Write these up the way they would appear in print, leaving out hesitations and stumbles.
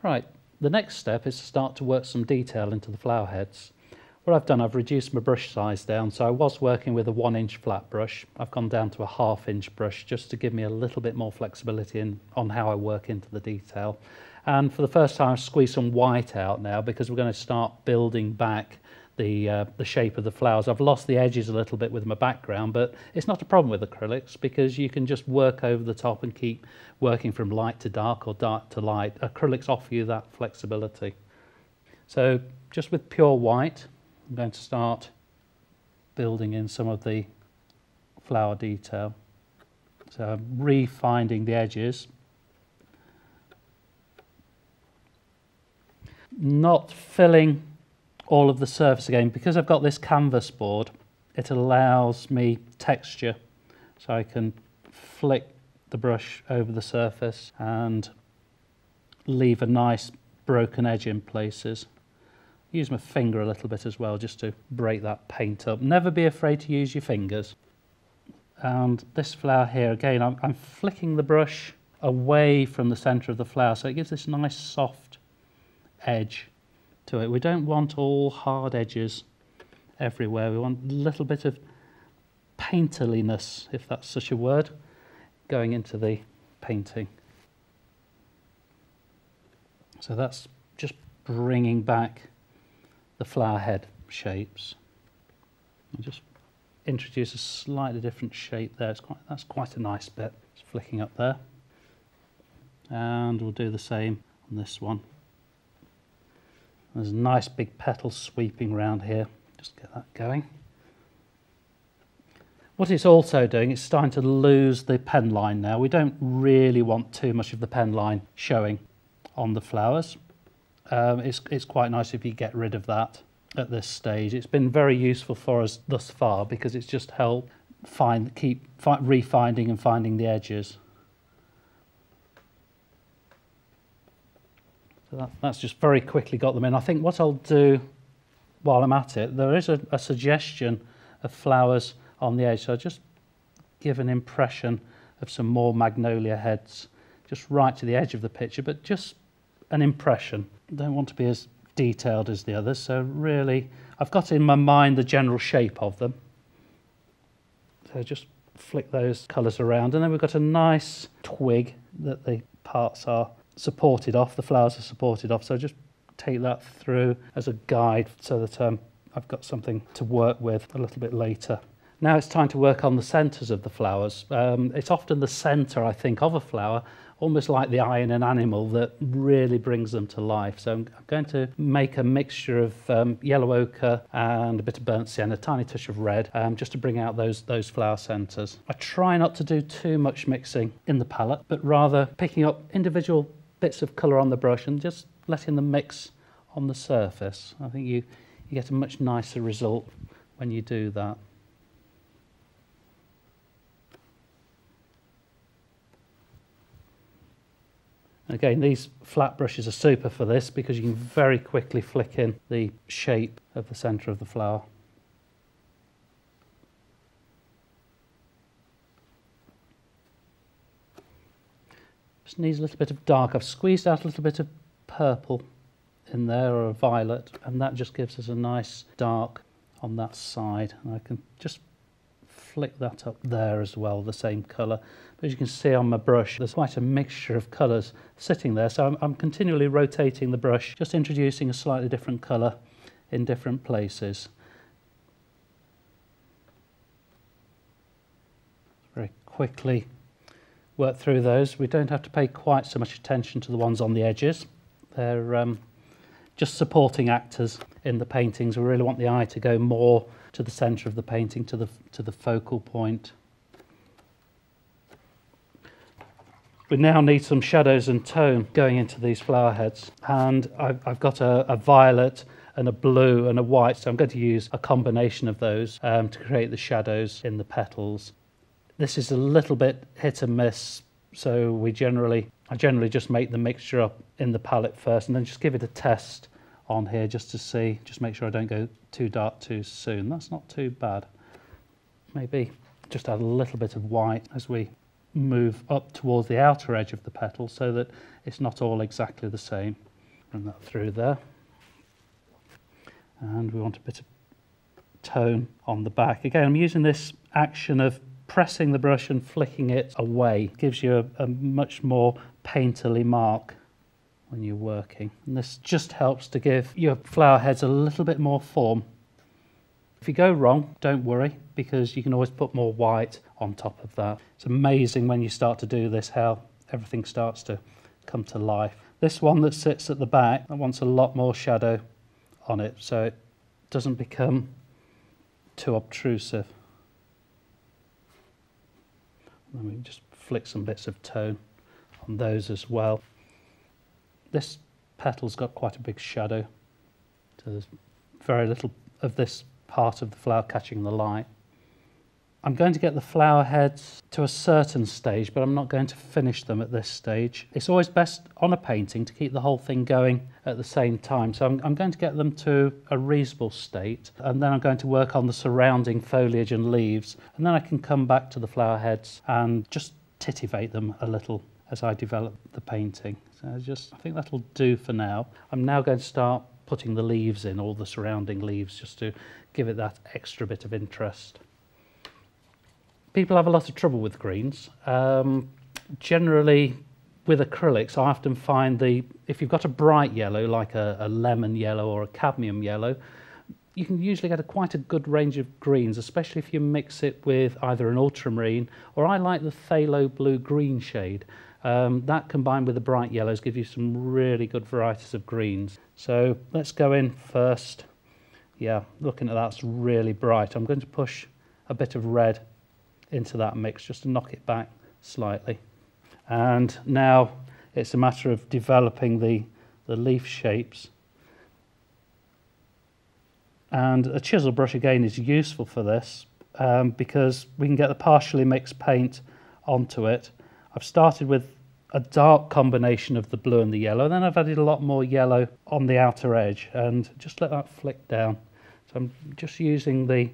Right, the next step is to start to work some detail into the flower heads. What I've done, I've reduced my brush size down, so I was working with a 1-inch flat brush. I've gone down to a 1/2-inch brush just to give me a little bit more flexibility on how I work into the detail. And for the first time I've squeezed some white out now because we're going to start building back the shape of the flowers. I've lost the edges a little bit with my background, but it's not a problem with acrylics because you can just work over the top and keep working from light to dark or dark to light. Acrylics offer you that flexibility. So just with pure white, I'm going to start building in some of the flower detail. So I'm refinding the edges. Not filling all of the surface again. Because I've got this canvas board, it allows me texture. So I can flick the brush over the surface and leave a nice broken edge in places. Use my finger a little bit as well just to break that paint up. Never be afraid to use your fingers. And this flower here, again, I'm flicking the brush away from the centre of the flower so it gives this nice soft edge to it. We don't want all hard edges everywhere. We want a little bit of painterliness, if that's such a word, going into the painting. So that's just bringing back the flower head shapes. I'll just introduce a slightly different shape there. That's quite a nice bit. Just flicking up there. And we'll do the same on this one. There's a nice big petal sweeping around here. Just get that going. What it's also doing, it's starting to lose the pen line now. We don't really want too much of the pen line showing on the flowers. It's quite nice if you get rid of that at this stage. It's been very useful for us thus far because it's just helped keep refinding and finding the edges. So that's just very quickly got them in. I think what I'll do while I'm at it, there is a suggestion of flowers on the edge, so I'll just give an impression of some more magnolia heads just right to the edge of the picture, but just an impression. I don't want to be as detailed as the others, so really I've got in my mind the general shape of them. So just flick those colours around, and then we've got a nice twig that the parts are supported off, the flowers are supported off, so just take that through as a guide so that I've got something to work with a little bit later. Now it's time to work on the centres of the flowers. It's often the centre, I think, of a flower, almost like the eye in an animal, that really brings them to life. So I'm going to make a mixture of yellow ochre and a bit of burnt sienna, a tiny touch of red, just to bring out those flower centres. I try not to do too much mixing in the palette, but rather picking up individual bits of colour on the brush and just letting them mix on the surface. I think you get a much nicer result when you do that. Again, these flat brushes are super for this because you can very quickly flick in the shape of the centre of the flower. Just needs a little bit of dark. I've squeezed out a little bit of purple in there, or a violet, and that just gives us a nice dark on that side. And I can just flick that up there as well, the same colour. But as you can see on my brush, there's quite a mixture of colours sitting there, so I'm continually rotating the brush, just introducing a slightly different colour in different places. Very quickly work through those. We don't have to pay quite so much attention to the ones on the edges. They're just supporting actors in the paintings. We really want the eye to go more to the centre of the painting, to the focal point. We now need some shadows and tone going into these flower heads, and I've got a violet and a blue and a white, so I'm going to use a combination of those to create the shadows in the petals. This is a little bit hit and miss, so I generally just make the mixture up in the palette first and then just give it a test on here just to see, just make sure I don't go too dark too soon. That's not too bad. Maybe just add a little bit of white as we move up towards the outer edge of the petal so that it's not all exactly the same. Run that through there. And we want a bit of tone on the back. Again, I'm using this action of pressing the brush and flicking it away. It gives you a much more painterly mark when you're working. And this just helps to give your flower heads a little bit more form. If you go wrong, don't worry, because you can always put more white on top of that. It's amazing when you start to do this how everything starts to come to life. This one that sits at the back, that wants a lot more shadow on it so it doesn't become too obtrusive. And we can just flick some bits of tone on those as well. This petal's got quite a big shadow, so there's very little of this part of the flower catching the light. I'm going to get the flower heads to a certain stage, but I'm not going to finish them at this stage. It's always best on a painting to keep the whole thing going at the same time. So I'm going to get them to a reasonable state, and then I'm going to work on the surrounding foliage and leaves, and then I can come back to the flower heads and just titivate them a little as I develop the painting. So I think that'll do for now. I'm now going to start putting the leaves in, all the surrounding leaves, just to give it that extra bit of interest. People have a lot of trouble with greens. Generally, with acrylics, I often find if you've got a bright yellow, like a lemon yellow or a cadmium yellow, you can usually get quite a good range of greens, especially if you mix it with either an ultramarine, or I like the phthalo blue green shade. That combined with the bright yellows gives you some really good varieties of greens. So let's go in first. Yeah, looking at that's really bright. I'm going to push a bit of red into that mix just to knock it back slightly. And now it's a matter of developing the leaf shapes. And a chisel brush again is useful for this because we can get the partially mixed paint onto it. I've started with a dark combination of the blue and the yellow, and then I've added a lot more yellow on the outer edge and just let that flick down. So I'm just using the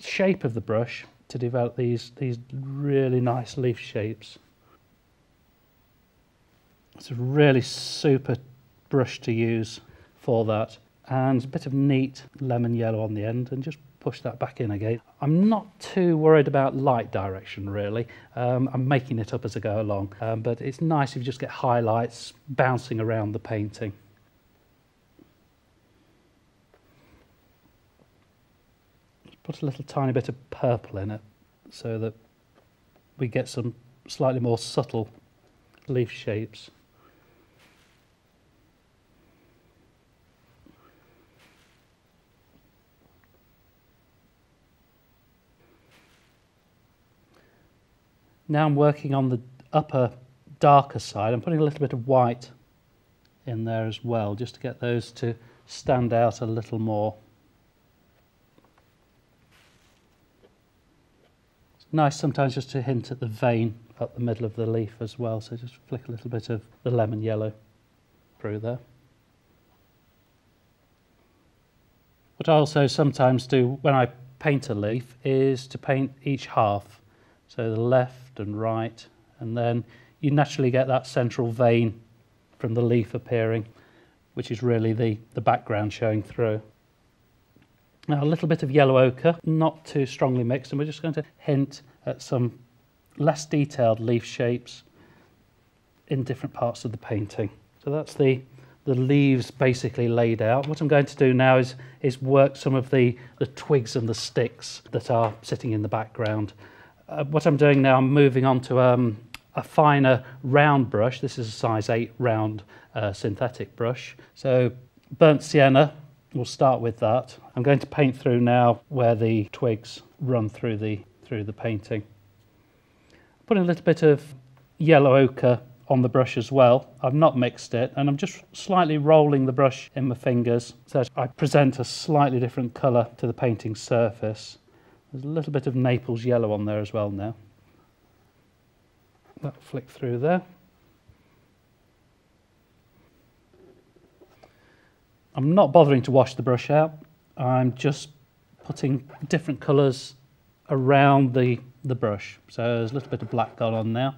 shape of the brush to develop these really nice leaf shapes. It's a really super brush to use for that, and a bit of neat lemon yellow on the end, and just push that back in again. I'm not too worried about light direction really. I'm making it up as I go along, but it's nice if you just get highlights bouncing around the painting. Put a little tiny bit of purple in it so that we get some slightly more subtle leaf shapes. Now I'm working on the upper darker side. I'm putting a little bit of white in there as well, just to get those to stand out a little more. Nice sometimes just to hint at the vein up the middle of the leaf as well, so just flick a little bit of the lemon yellow through there. What I also sometimes do when I paint a leaf is to paint each half, so the left and right, and then you naturally get that central vein from the leaf appearing, which is really the background showing through. Now a little bit of yellow ochre, not too strongly mixed, and we're just going to hint at some less detailed leaf shapes in different parts of the painting. So that's the leaves basically laid out. What I'm going to do now is work some of the twigs and the sticks that are sitting in the background. What I'm doing now, I'm moving on to a finer round brush. This is a size 8 round synthetic brush. So burnt sienna, we'll start with that. I'm going to paint through now where the twigs run through the painting. Putting a little bit of yellow ochre on the brush as well. I've not mixed it, and I'm just slightly rolling the brush in my fingers so I present a slightly different colour to the painting surface. There's a little bit of Naples yellow on there as well now. That flick through there. I'm not bothering to wash the brush out. I'm just putting different colours around the brush. So there's a little bit of black gone on now.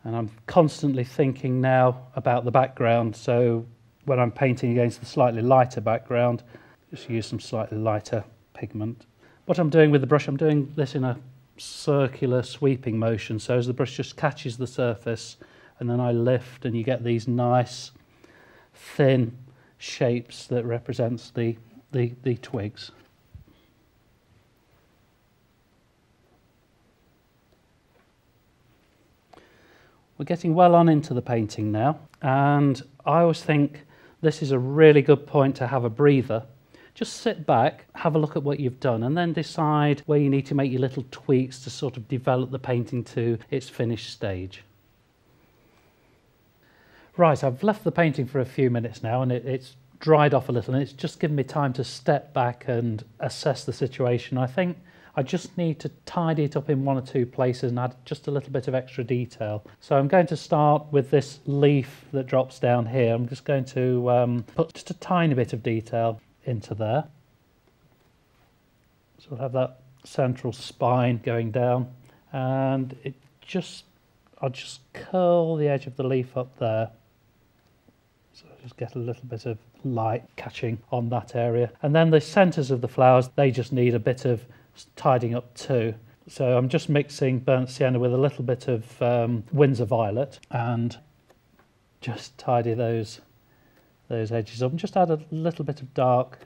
And I'm constantly thinking now about the background, so when I'm painting against the slightly lighter background, just use some slightly lighter pigment. What I'm doing with the brush, I'm doing this in a circular sweeping motion, so as the brush just catches the surface, and then I lift and you get these nice thin shapes that represents the twigs. We're getting well on into the painting now, and I always think this is a really good point to have a breather. Just sit back, have a look at what you've done, and then decide where you need to make your little tweaks to sort of develop the painting to its finished stage. Right, I've left the painting for a few minutes now, and it's dried off a little, and it's just given me time to step back and assess the situation. I think I just need to tidy it up in one or two places and add just a little bit of extra detail. So I'm going to start with this leaf that drops down here. I'm just going to put just a tiny bit of detail into there. So we'll have that central spine going down, and I'll just curl the edge of the leaf up there. So I'll just get a little bit of light catching on that area. And then the centres of the flowers, they just need a bit of tidying up too. So I'm just mixing burnt sienna with a little bit of Windsor violet and just tidy those edges up, and just add a little bit of dark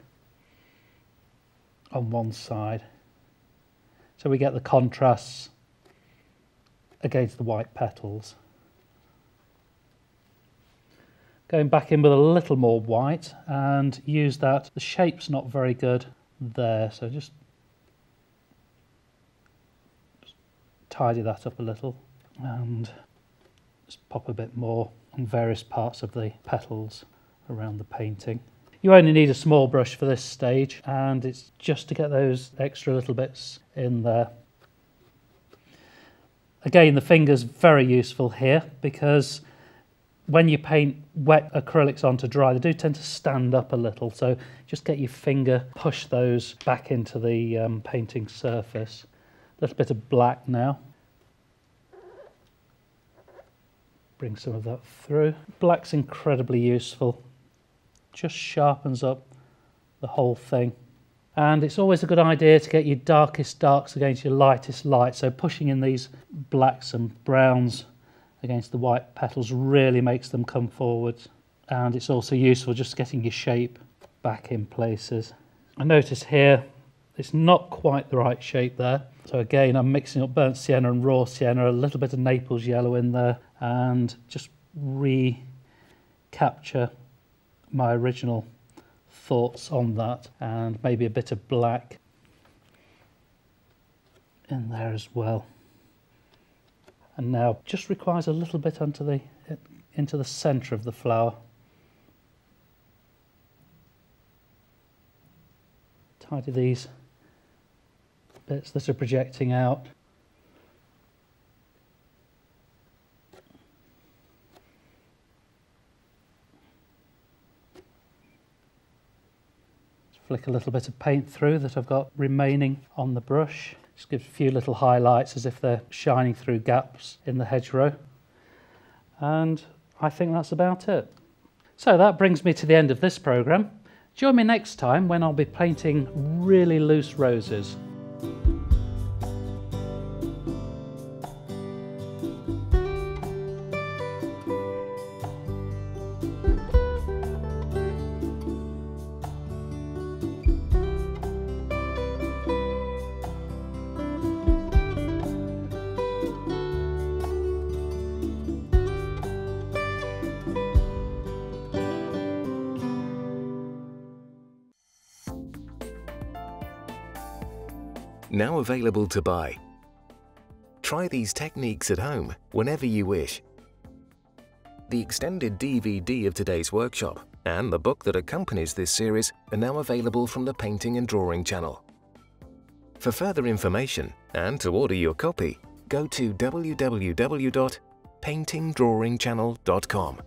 on one side so we get the contrasts against the white petals. Going back in with a little more white and use that. The shape's not very good there, so just tidy that up a little and just pop a bit more on various parts of the petals around the painting. You only need a small brush for this stage, and it's just to get those extra little bits in there. Again, the finger's very useful here, because when you paint wet acrylics on to dry, they do tend to stand up a little, so just get your finger, push those back into the painting surface. A little bit of black now. Bring some of that through. Black's incredibly useful. Just sharpens up the whole thing. And it's always a good idea to get your darkest darks against your lightest light. So pushing in these blacks and browns against the white petals really makes them come forward. And it's also useful just getting your shape back in places. I notice here it's not quite the right shape there. So again, I'm mixing up burnt sienna and raw sienna, a little bit of Naples yellow in there, and just recapture my original thoughts on that, and maybe a bit of black in there as well. And now just requires a little bit into the centre of the flower. Tidy these bits that are projecting out. Flick a little bit of paint through that I've got remaining on the brush. Just give a few little highlights as if they're shining through gaps in the hedgerow. And I think that's about it. So that brings me to the end of this programme. Join me next time when I'll be painting really loose roses. Now available to buy. Try these techniques at home whenever you wish. The extended DVD of today's workshop and the book that accompanies this series are now available from the Painting and Drawing channel. For further information and to order your copy, go to www.paintingdrawingchannel.com.